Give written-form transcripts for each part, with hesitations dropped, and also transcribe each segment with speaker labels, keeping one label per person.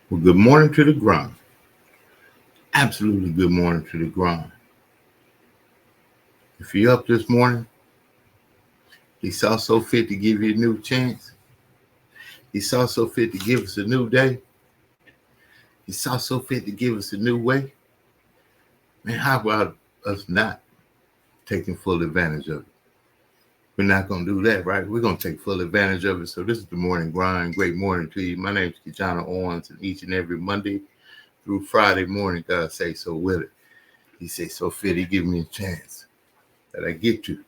Speaker 1: Well, good morning to the grind. Absolutely good morning to the grind. If you're up this morning, he saw so fit to give you a new chance. He saw so fit to give us a new day. He saw so fit to give us a new way. Man, how about us not taking full advantage of it? We're not going to do that, right? We're going to take full advantage of it. So this is the morning grind. Great morning to you. My name is Kijana Owens, and each and every Monday through Friday morning, God say so with it. He say so fit, he give me a chance that I get to.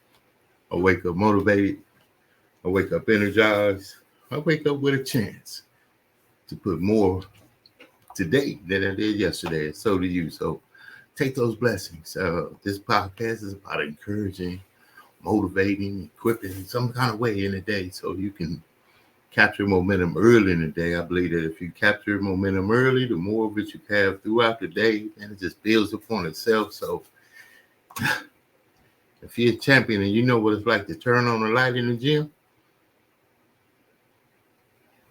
Speaker 1: I wake up motivated. I wake up energized. I wake up with a chance to put more today than I did yesterday. And so do you. So take those blessings. This podcast is about encouraging, motivating, equipping some kind of way in the day so you can capture momentum early in the day. I believe that if you capture momentum early, the more of it you have throughout the day, and it just builds upon itself. So if you're a champion and you know what it's like to turn on the light in the gym,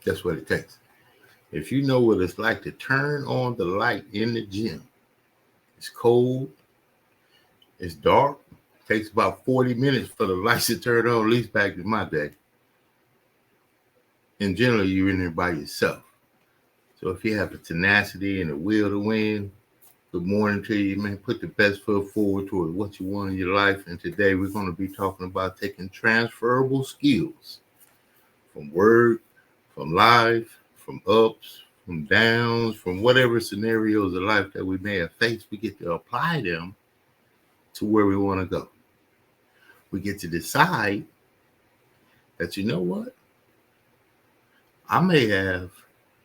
Speaker 1: that's what it takes. If you know what it's like to turn on the light in the gym, it's cold, it's dark, it takes about 40 minutes for the lights to turn on, at least back in my day. And generally, you're in there by yourself. So if you have the tenacity and the will to win, good morning to you, man. Put the best foot forward toward what you want in your life. And today we're going to be talking about taking transferable skills from work, from life, from ups, from downs, from whatever scenarios of life that we may have faced. We get to apply them to where we want to go. We get to decide that, you know what? I may have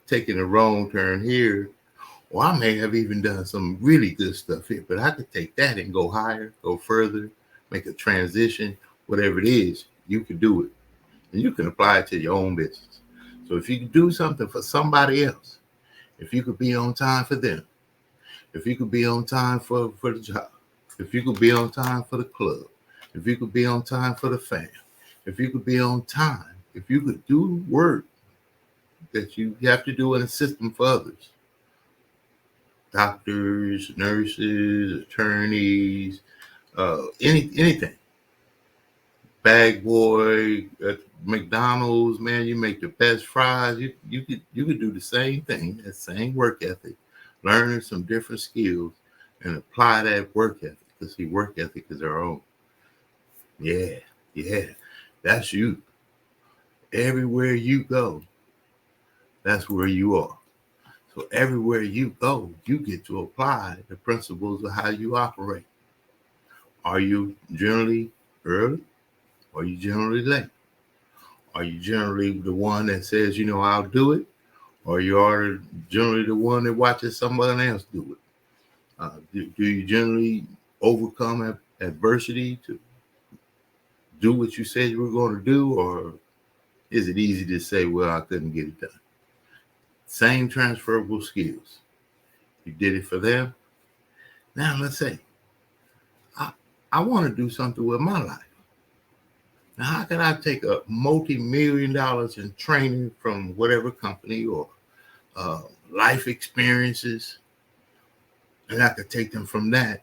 Speaker 1: taken a wrong turn here, or I may have even done some really good stuff here, but I could take that and go higher, go further, make a transition, whatever it is, you can do it. And you can apply it to your own business. So if you can do something for somebody else, if you could be on time for them, if you could be on time for the job, if you could be on time for the club, if you could be on time for the fam, if you could be on time, if you could do work that you have to do in a system for others, doctors, nurses, attorneys, anything. Bag boy at McDonald's, man, you make the best fries. You could do the same thing, that same work ethic, learn some different skills and apply that work ethic. Because see, work ethic is our own. Yeah, that's you. Everywhere you go, that's where you are. So everywhere you go, you get to apply the principles of how you operate. Are you generally early? Or are you generally late? Are you generally the one that says, I'll do it? Or you are generally the one that watches someone else do it? Do you generally overcome adversity to do what you said you were going to do? Or is it easy to say, well, I couldn't get it done? Same transferable skills. You did it for them. Now let's say, I want to do something with my life. Now, how can I take a multi-million dollars in training from whatever company or life experiences, and I could take them from that,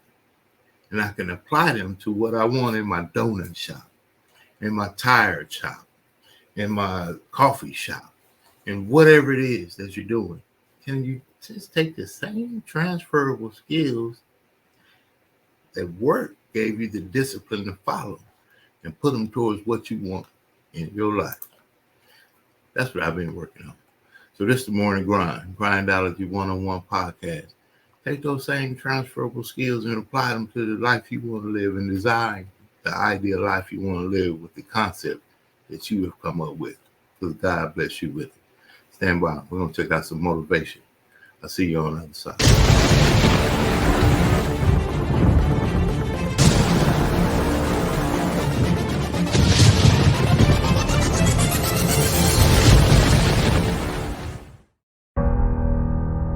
Speaker 1: and I can apply them to what I want in my donut shop, in my tire shop, in my coffee shop, and whatever it is that you're doing? Can you just take the same transferable skills that work gave you the discipline to follow and put them towards what you want in your life? That's what I've been working on. So this is the morning grindology one-on-one podcast. Take those same transferable skills and apply them to the life you want to live and design the ideal life you want to live with the concept that you have come up with. Because God bless you with it. Stand by. We're going to check out some motivation. I'll see you on the other side.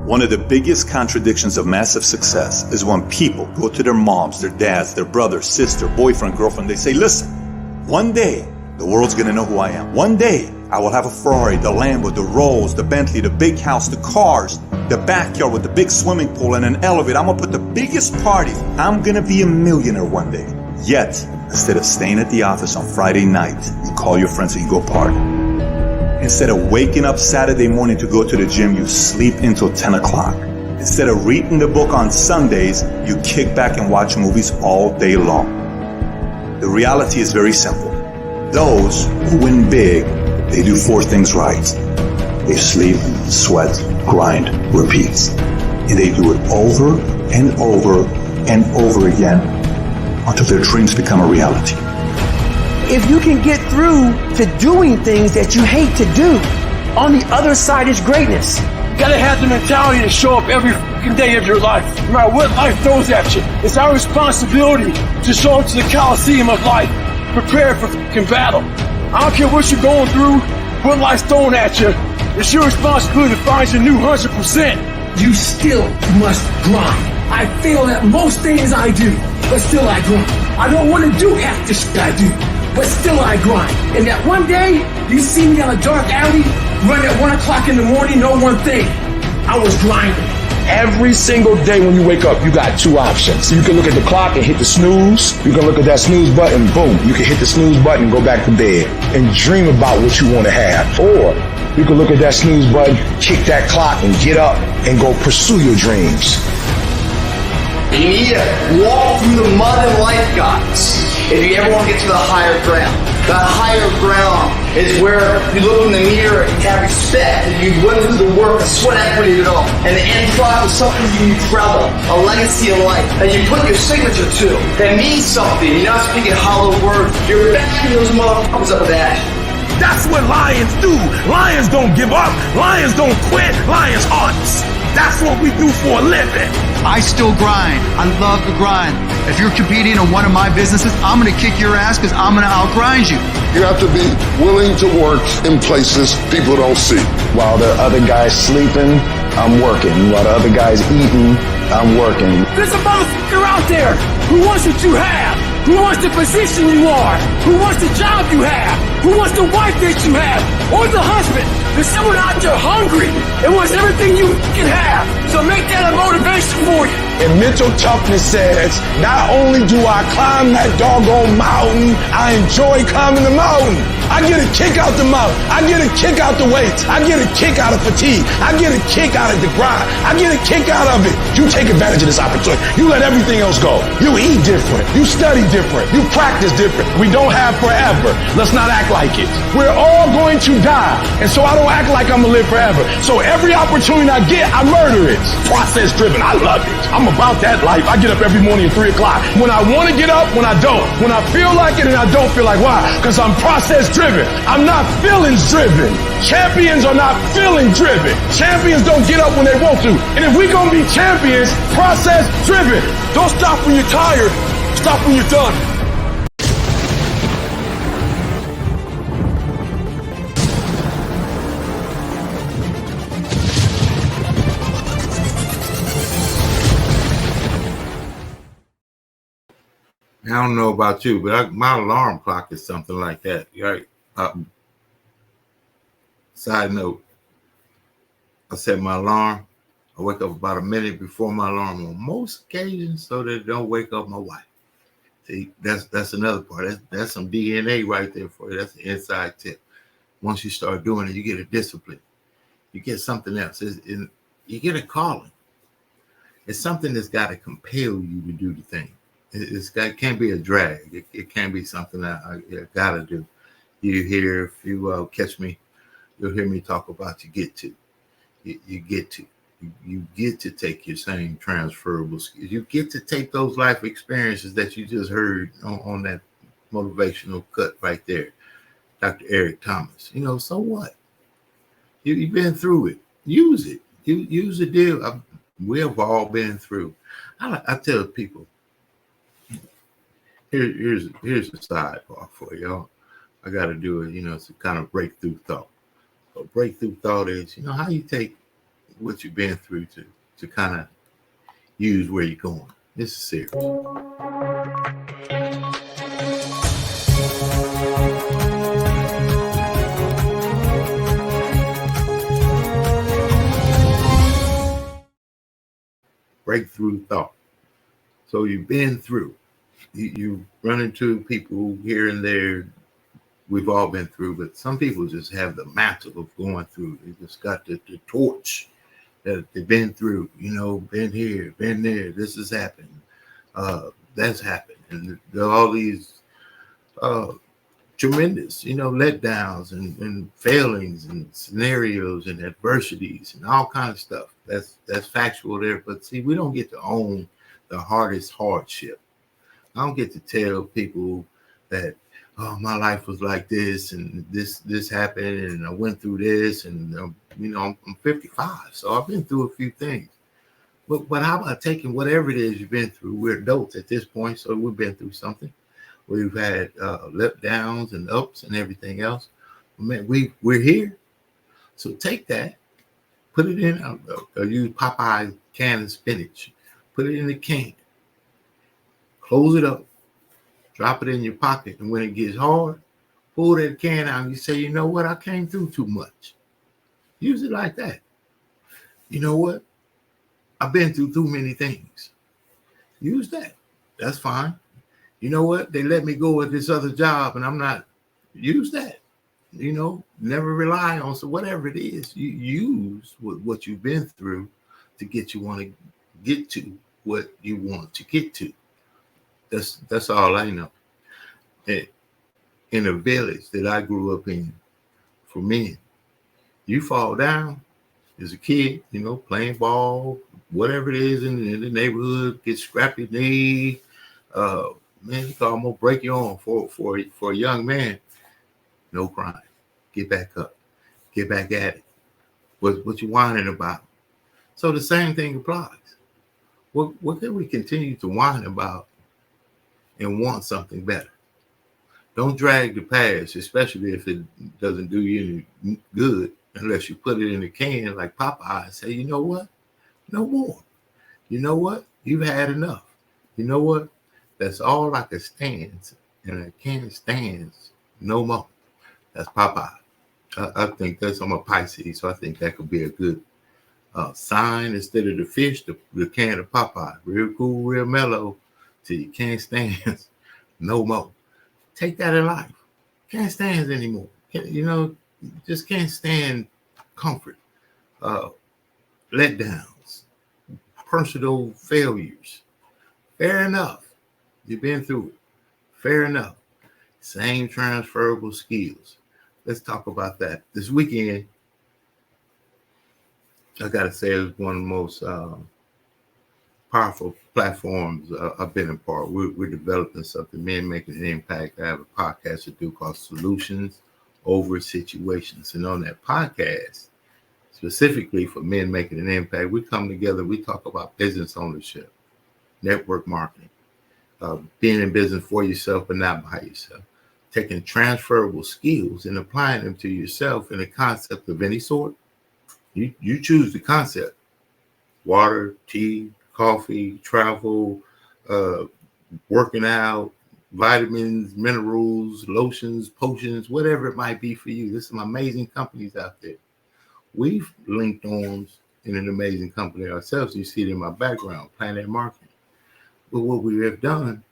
Speaker 2: One of the biggest contradictions of massive success is when people go to their moms, their dads, their brother, sister, boyfriend, girlfriend. They say, listen, one day the world's going to know who I am. One day I will have a Ferrari, the Lambo, the Rolls, the Bentley, the big house, the cars, the backyard with the big swimming pool and an elevator. I'm gonna put the biggest party. I'm gonna be a millionaire one day. Yet, instead of staying at the office on Friday night, you call your friends and you go party. Instead of waking up Saturday morning to go to the gym, you sleep until 10 o'clock. Instead of reading the book on Sundays, you kick back and watch movies all day long. The reality is very simple. Those who win big, they do 4 things right. They sleep, sweat, grind, repeat. And they do it over and over and over again until their dreams become a reality.
Speaker 3: If you can get through to doing things that you hate to do, on the other side is greatness.
Speaker 4: You gotta have the mentality to show up every fucking day of your life, no matter what life throws at you. It's our responsibility to show up to the Coliseum of life, prepared for fucking battle. I don't care what you're going through, what life's throwing at you. It's your responsibility to find your new 100%.
Speaker 5: You still must grind. I fail at most things I do, but still I grind. I don't want to do half the shit I do, but still I grind. And that one day, you see me on a dark alley, run at 1 o'clock in the morning, know one thing. I was grinding.
Speaker 4: Every single day when you wake up, you got 2 options. You can look at the clock and hit the snooze. You can look at that snooze button, boom. You can hit the snooze button and go back to bed and dream about what you want to have. Or you can look at that snooze button, kick that clock and get up and go pursue your dreams.
Speaker 6: You need to walk through the mud and life, guys, if you ever want to get to the higher ground. That higher ground is where you look in the mirror and have respect, and you went through the work, the sweat equity of it all, and the end product is something you travel, a legacy of life, that you put your signature to, that means something. You're not speaking hollow words. You're backing those motherfuckers up with action.
Speaker 4: That's what lions do. Lions don't give up. Lions don't quit. Lions hunt. That's what we do for a living.
Speaker 7: I still grind. I love the grind. If you're competing in one of my businesses, I'm going to kick your ass because I'm going to outgrind you.
Speaker 8: You have to be willing to work in places people don't see.
Speaker 4: While the other guy's sleeping, I'm working. While the other guy's eating, I'm working.
Speaker 5: There's a motherfucker out there who wants what you have, who wants the position you are, who wants the job you have, who wants the wife that you have, or the husband. There's someone out there hungry and wants everything you can have. So make that a motivation for you.
Speaker 4: And mental toughness says, not only do I climb that doggone mountain, I enjoy climbing the mountain. I get a kick out the mountain. I get a kick out the weights. I get a kick out of fatigue. I get a kick out of the grind. I get a kick out of it. You take advantage of this opportunity. You let everything else go. You eat different. You study different. You practice different. We don't have forever. Let's not act like it. We're all going to die. And so I don't act like I'm going to live forever. So every opportunity I get, I murder it. Process driven. I love it. I'm about that life. I get up every morning at 3 o'clock. When I want to get up, when I don't. When I feel like it and I don't feel like, why? Because I'm process driven. I'm not feelings driven. Champions are not feeling driven. Champions don't get up when they want to. And if we're going to be champions, process driven. Don't stop when you're tired. Stop when you're done.
Speaker 1: I don't know about you, but my alarm clock is something like that. Right? Side note, I set my alarm. I wake up about a minute before my alarm on most occasions so that it don't wake up my wife. See, that's another part. That's some DNA right there for you. That's an inside tip. Once you start doing it, you get a discipline. You get something else. You get a calling. It's something that's got to compel you to do the thing. It can't be a drag. It can't be something that I got to do. You hear, if you catch me, you'll hear me talk about you get to. You get to. You get to take your same transferable skills. You get to take those life experiences that you just heard on that motivational cut right there. Dr. Eric Thomas. So what? You've been through it. Use it. Use the deal. We have all been through. I tell people, here's a sidebar for y'all. I got to do it. It's a kind of breakthrough thought. So breakthrough thought is, how you take what you've been through to kind of use where you're going. This is serious. breakthrough thought. So you've been through. You run into people here and there. We've all been through, but some people just have the mantle of going through. They just got the torch that they've been through, been here, been there. This has happened. That's happened. And there are all these tremendous, letdowns and failings and scenarios and adversities and all kinds of stuff. That's factual there. But see, we don't get to own the hardest hardship. I don't get to tell people that, oh, my life was like this and this happened and I went through this and I'm 55, so I've been through a few things. But how about taking whatever it is you've been through? We're adults at this point, so we've been through something. We've had let downs and ups and everything else. Man, we're here. So take that, put it in. I'll use Popeye's can of spinach. Put it in the can. Close it up. Drop it in your pocket. And when it gets hard, pull that can out and you say, you know what? I came through too much. Use it like that. You know what? I've been through too many things. Use that. That's fine. You know what? They let me go at this other job and I'm not. Use that. Never rely on. So whatever it is, you use what you've been through to get to what you want to get to. That's all I know. In a village that I grew up in, for men, you fall down as a kid, playing ball, whatever it is in the neighborhood, get scrapped your knee, man, you can almost break your arm for a young man. No crying. Get back up. Get back at it. What you whining about? So the same thing applies. What can we continue to whine about and want something better? Don't drag the past, especially if it doesn't do you any good, unless you put it in a can like Popeye and say, you know what? No more. You know what? You've had enough. You know what? That's all I can stand, and I can't stand no more. That's Popeye. I think I'm a Pisces, so I think that could be a good sign instead of the fish, the can of Popeye. Real cool, real mellow, till you can't stand no more. Take that in life. Can't stand anymore. Just can't stand comfort, letdowns, personal failures. Fair enough. You've been through it. Fair enough. Same transferable skills. Let's talk about that. This weekend, I got to say, it's one of the most powerful platforms I've been a part of. We're developing something, Men Making an Impact. I have a podcast to do called Solutions Over Situations. And on that podcast, specifically for Men Making an Impact, we come together, we talk about business ownership, network marketing, being in business for yourself but not by yourself, taking transferable skills and applying them to yourself in a concept of any sort. You choose the concept: water, tea, coffee, travel, working out, vitamins, minerals, lotions, potions, whatever it might be for you. There's some amazing companies out there. We've linked arms in an amazing company ourselves. You see it in my background, Planet Marketing. But what we have done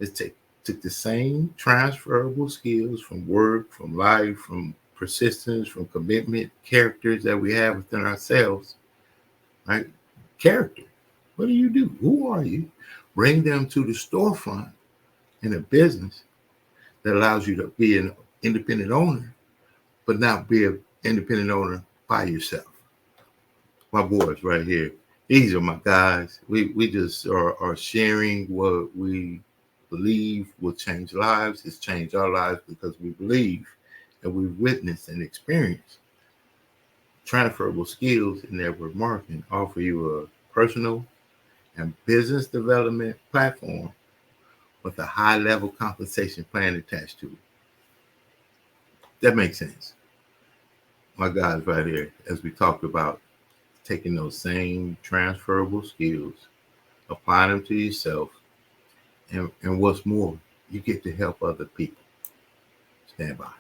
Speaker 1: is took the same transferable skills from work, from life, from persistence, from commitment, characters that we have within ourselves, right? Character. What do you do? Who are you? Bring them to the storefront in a business that allows you to be an independent owner, but not be an independent owner by yourself. My boys right here. These are my guys. We just are sharing what we believe will change lives. It's changed our lives because we believe and we've witnessed and experienced. Transferable skills in network marketing offer you a personal and business development platform with a high-level compensation plan attached to it. That makes sense. My guys right here, as we talked about, taking those same transferable skills, applying them to yourself, and what's more, you get to help other people. Stand by.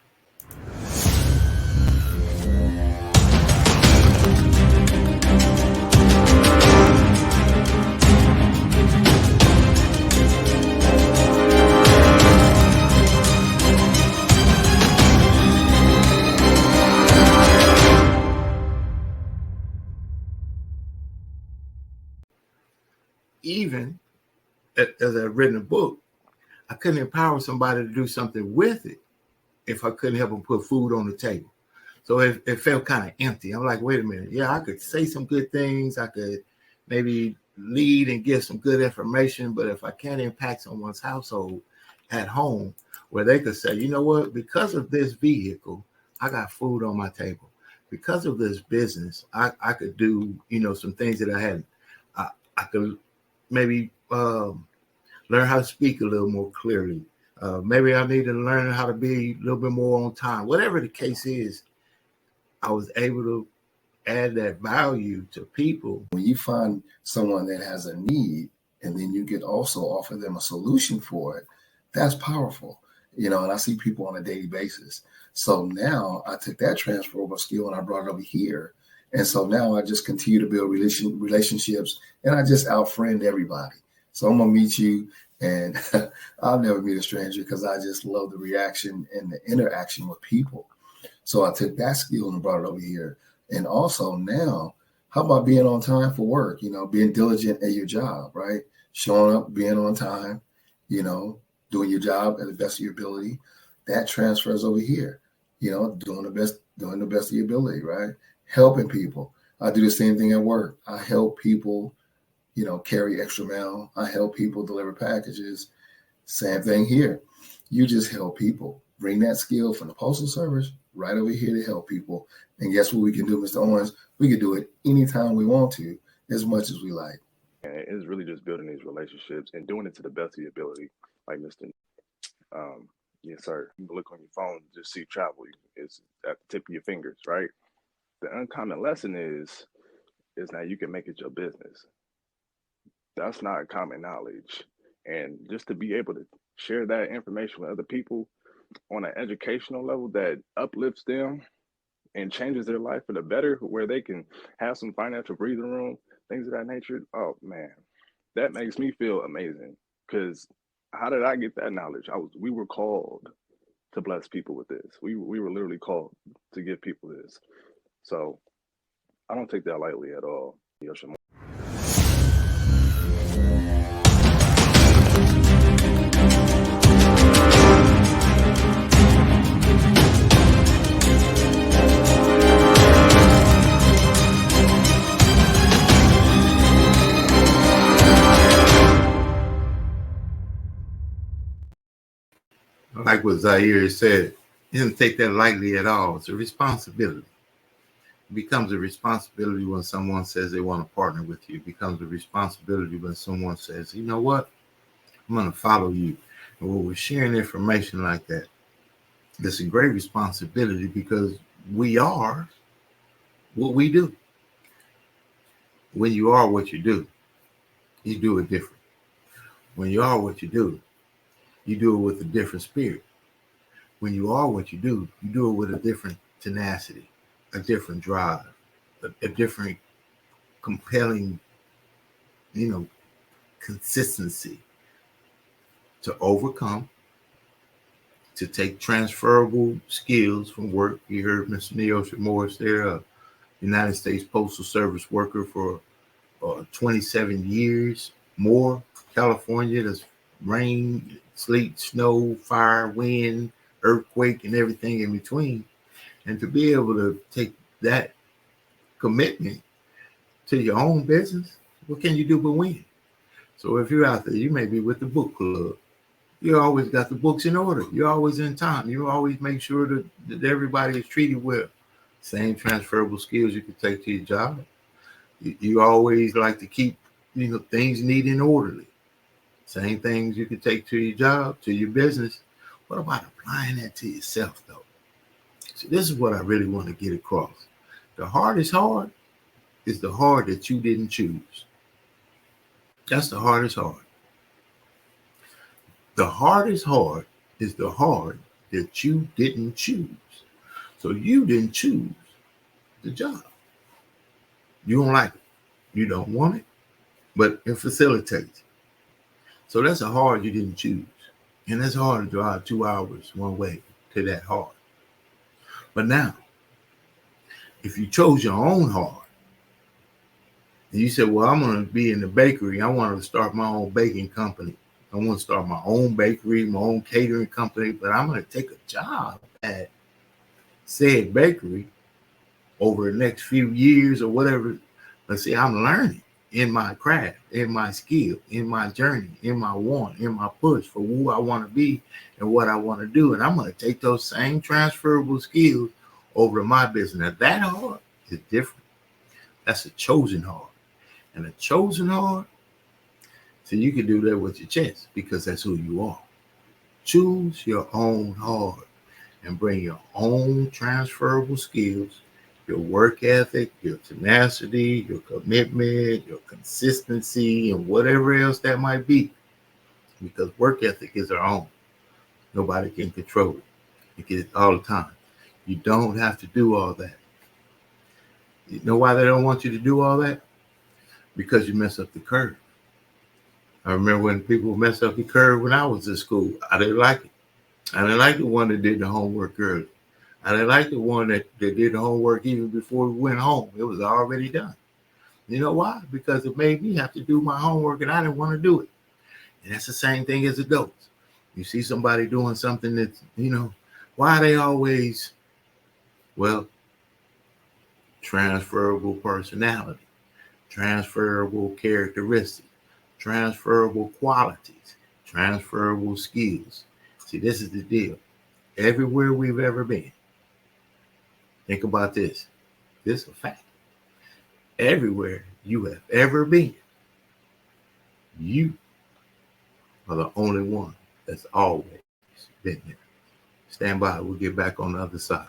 Speaker 1: even as I've written a book, I couldn't empower somebody to do something with it if I couldn't help them put food on the table. So it felt kind of empty. I'm like, wait a minute. Yeah, I could say some good things. I could maybe lead and give some good information. But if I can't impact someone's household at home where they could say, you know what, because of this vehicle, I got food on my table. Because of this business, I could do, some things that I hadn't. I could maybe learn how to speak a little more clearly. Maybe I need to learn how to be a little bit more on time. Whatever the case is, I was able to add that value to people.
Speaker 9: When you find someone that has a need and then you get also offer them a solution for it, that's powerful. And I see people on a daily basis. So now I took that transferable skill and I brought it over here. And so now I just continue to build relationships and I just outfriend everybody. So I'm going to meet you and I'll never meet a stranger because I just love the reaction and the interaction with people. So I took that skill and brought it over here. And also now, how about being on time for work? Being diligent at your job, right? Showing up, being on time, doing your job at the best of your ability. That transfers over here, doing the best of your ability, right? Helping people. I do the same thing at work. I help people, carry extra mail. I help people deliver packages. Same thing here. You just help people. Bring that skill from the Postal Service right over here to help people. And guess what we can do, Mr. Owens? We can do it anytime we want to, as much as we like.
Speaker 10: And it's really just building these relationships and doing it to the best of your ability. Like Mr. Yes, sir. You can look on your phone, just see travel. It's at the tip of your fingers, right? The uncommon lesson is now you can make it your business. That's not common knowledge. And just to be able to share that information with other people on an educational level that uplifts them and changes their life for the better, where they can have some financial breathing room, things of that nature. Oh man, that makes me feel amazing. Because how did I get that knowledge? We were called to bless people with this. We were literally called to give people this. So I don't take that lightly at all.
Speaker 1: Like what Zaire said, he didn't take that lightly at all. It's a responsibility. It becomes a responsibility when someone says they want to partner with you. It becomes a responsibility when someone says, you know what, I'm going to follow you. And when we're sharing information like that, it's a great responsibility because we are what we do. When you are what you do it different. When you are what you do it with a different spirit. When you are what you do it with a different tenacity, a different drive, a different compelling, consistency to overcome, to take transferable skills from work. You heard Mr. Neosha Morris there, a United States Postal Service worker for 27 years more. California, there's rain, sleet, snow, fire, wind, earthquake, and everything in between. And to be able to take that commitment to your own business, what can you do but win? So if you're out there, you may be with the book club. You always got the books in order. You're always in time. You always make sure that everybody is treated well. Same transferable skills you can take to your job. You always like to keep, things neat and orderly. Same things you can take to your job, to your business. What about applying that to yourself, though? So this is what I really want to get across. The hardest hard is the hard that you didn't choose. That's the hardest hard. The hardest hard is the hard that you didn't choose. So you didn't choose the job. You don't like it. You don't want it, but it facilitates. So that's a hard you didn't choose. And that's hard to drive 2 hours one way to that hard. But now, if you chose your own hard, And you said, well, I'm going to be in the bakery. I want to start my own baking company. I want to start my own bakery, my own catering company, but I'm going to take a job at said bakery over the next few years or whatever. But see, I'm learning in my craft, in my skill, in my journey, in my want, in my push for who I want to be and what I want to do. And I'm going to take those same transferable skills over to my business. Now, that hard is different. That's a chosen hard. And a chosen hard, so you can do that with your chest because that's who you are. Choose your own hard and bring your own transferable skills, your work ethic, your tenacity, your commitment, your consistency, and whatever else that might be. Because work ethic is our own. Nobody can control it. You get it all the time. You don't have to do all that. You know why they don't want you to do all that? Because you mess up the curve. I remember when people mess up the curve when I was in school. I didn't like it. I didn't like the one that did the homework early. I didn't like the one that did the homework even before we went home. It was already done. You know why? Because it made me have to do my homework and I didn't want to do it. And that's the same thing as adults. You see somebody doing something that's, why are they always, transferable personality, transferable characteristics, transferable qualities, transferable skills. See, this is the deal. Everywhere we've ever been, think about this. This is a fact. Everywhere you have ever been, you are the only one that's always been there. Stand by. We'll get back on the other side.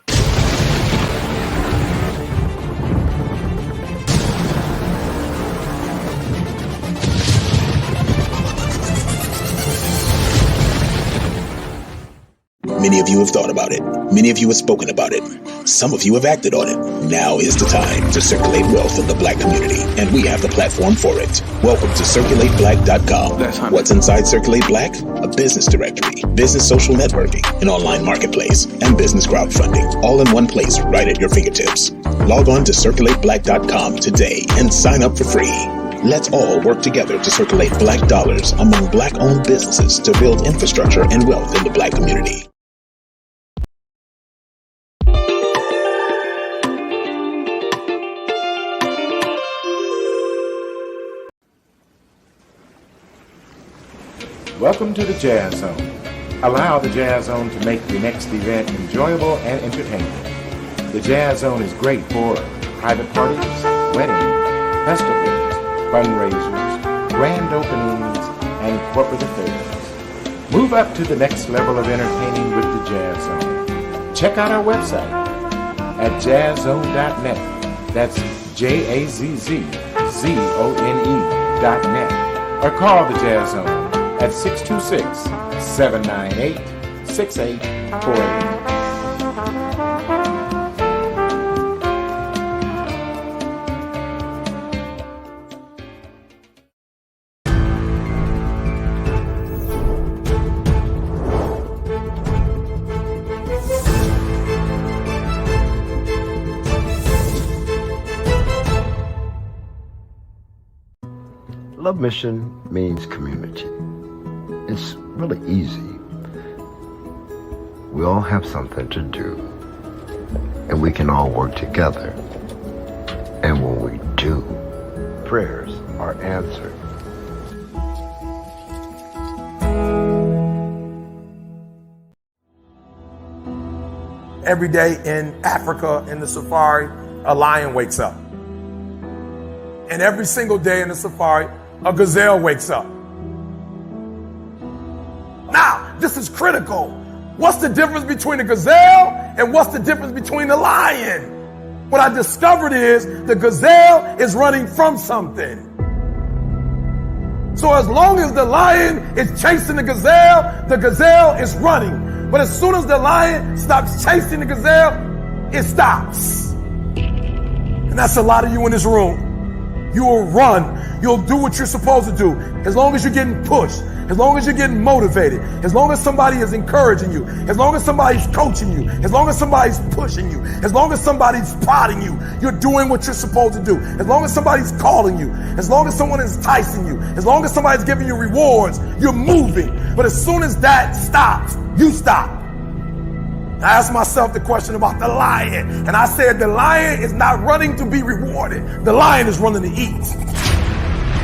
Speaker 11: Many of you have thought about it. Many of you have spoken about it. Some of you have acted on it. Now is the time to circulate wealth in the Black community, and we have the platform for it. Welcome to CirculateBlack.com. What's inside Circulate Black? A business directory, business social networking, an online marketplace, and business crowdfunding, all in one place right at your fingertips. Log on to CirculateBlack.com today and sign up for free. Let's all work together to circulate Black dollars among Black-owned businesses to build infrastructure and wealth in the Black community.
Speaker 12: Welcome to the Jazz Zone. Allow the Jazz Zone to make your next event enjoyable and entertaining. The Jazz Zone is great for private parties, weddings, festivals, fundraisers, grand openings, and corporate affairs. Move up to the next level of entertaining with the Jazz Zone. Check out our website at jazzzone.net. That's JAZZZONE.net. Or call the Jazz Zone at 626-798-6848.
Speaker 13: Love Mission means community. It's really easy. We all have something to do, and we can all work together. And when we do, prayers are answered.
Speaker 4: Every day in Africa, in the safari, a lion wakes up. And every single day in the safari, a gazelle wakes up. Now, this is critical. What's the difference between a gazelle and what's the difference between the lion? What I discovered is the gazelle is running from something. So as long as the lion is chasing the gazelle is running. But as soon as the lion stops chasing the gazelle, it stops. And that's a lot of you in this room. You will run. You'll do what you're supposed to do. As long as you're getting pushed, as long as you're getting motivated, as long as somebody is encouraging you, as long as somebody's coaching you, as long as somebody's pushing you, as long as somebody's prodding you, you're doing what you're supposed to do. As long as somebody's calling you, as long as someone is enticing you, as long as somebody's giving you rewards, you're moving. But as soon as that stops, you stop. I asked myself the question about the lion, and I said the lion is not running to be rewarded. The lion is running to eat.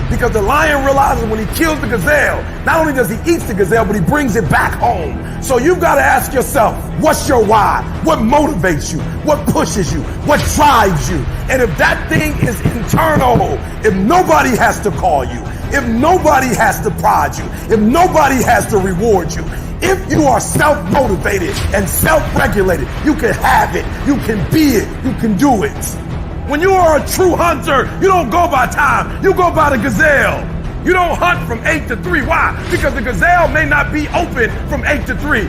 Speaker 4: Because the lion realizes when he kills the gazelle, not only does he eat the gazelle, but he brings it back home. So you've got to ask yourself, what's your why? What motivates you? What pushes you? What drives you? And if that thing is internal, if nobody has to call you, if nobody has to prod you, if nobody has to reward you, if you are self-motivated and self-regulated, you can have it, you can be it, you can do it. When you are a true hunter, you don't go by time, you go by the gazelle. You don't hunt from 8 to 3. Why? Because the gazelle may not be open from 8 to 3.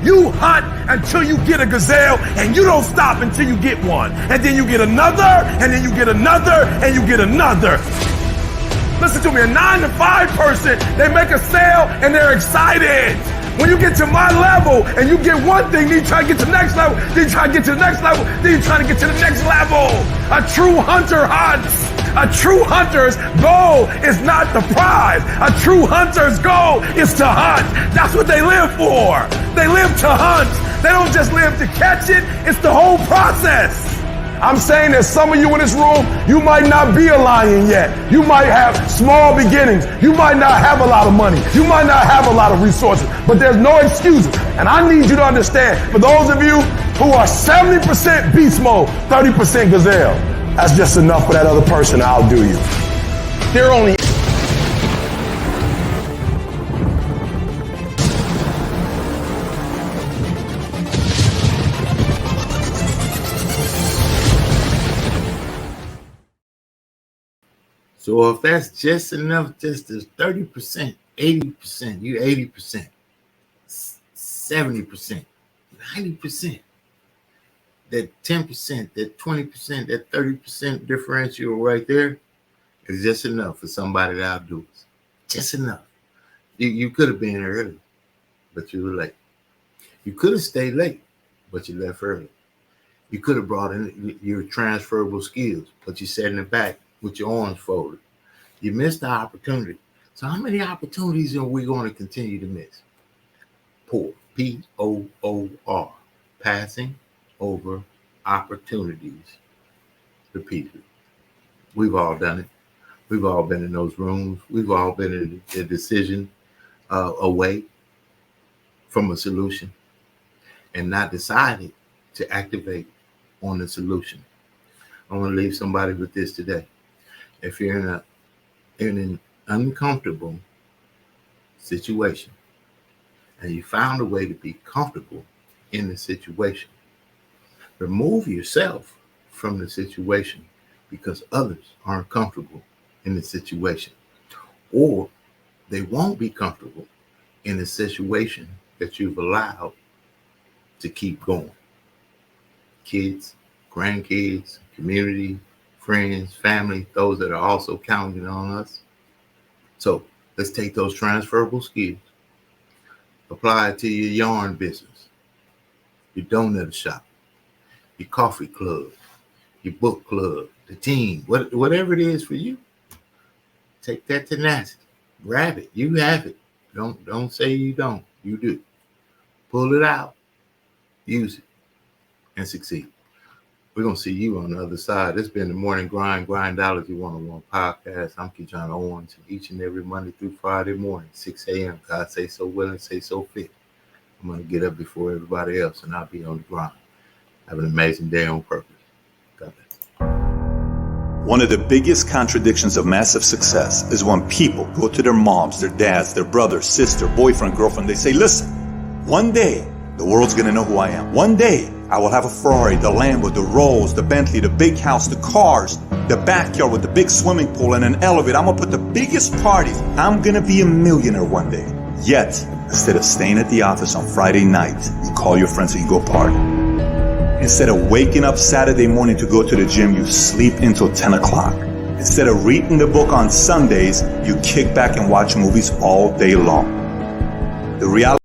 Speaker 4: You hunt until you get a gazelle, and you don't stop until you get one. And then you get another, and then you get another, and you get another. Listen to me, a 9 to 5 person, they make a sale and they're excited. When you get to my level and you get one thing, then you try to get to the next level, then you try to get to the next level, then you try to get to the next level. A true hunter hunts. A true hunter's goal is not the prize. A true hunter's goal is to hunt. That's what they live for. They live to hunt. They don't just live to catch it. It's the whole process. I'm saying that some of you in this room, you might not be a lion yet. You might have small beginnings. You might not have a lot of money. You might not have a lot of resources, but there's no excuses. And I need you to understand, for those of you who are 70% beast mode, 30% gazelle, that's just enough for that other person to outdo you. They're only
Speaker 1: So if that's just enough, just as 30%, 80%, you 80%, 70%, 90%, that 10%, that 20%, that 30% differential right there is just enough for somebody to outdo us. Just enough. You could have been here early, but you were late. You could have stayed late, but you left early. You could have brought in your transferable skills, but you sat in the back with your arms folded. You missed the opportunity. So how many opportunities are we going to continue to miss? Poor, P-O-O-R, passing over opportunities repeatedly. We've all done it. We've all been in those rooms. We've all been in a decision away from a solution and not decided to activate on the solution. I want to leave somebody with this today. If you're in an uncomfortable situation and you found a way to be comfortable in the situation, remove yourself from the situation because others aren't comfortable in the situation, or they won't be comfortable in the situation that you've allowed to keep going. Kids, grandkids, community, friends, family, those that are also counting on us. So let's take those transferable skills, apply it to your yarn business, your donut shop, your coffee club, your book club, the team, whatever it is for you. Take that tenacity, grab it. You have it. Don't say you don't. You do. Pull it out, use it, and succeed. We're going to see you on the other side. This has been the Morning Grind, Grindology 101 podcast. I'm Keyshawn Owens, and each and every Monday through Friday morning, 6 a.m. God say so well and say so fit. I'm going to get up before everybody else, and I'll be on the grind. Have an amazing day on purpose. God bless.
Speaker 2: One of the biggest contradictions of massive success is when people go to their moms, their dads, their brother, sister, boyfriend, girlfriend. They say, listen, one day the world's going to know who I am. One day I will have a Ferrari, the Lambo, the Rolls, the Bentley, the big house, the cars, the backyard with the big swimming pool and an elevator. I'm going to put the biggest parties. I'm going to be a millionaire one day. Yet, instead of staying at the office on Friday night, you call your friends and you go party. Instead of waking up Saturday morning to go to the gym, you sleep until 10 o'clock. Instead of reading the book on Sundays, you kick back and watch movies all day long. The reality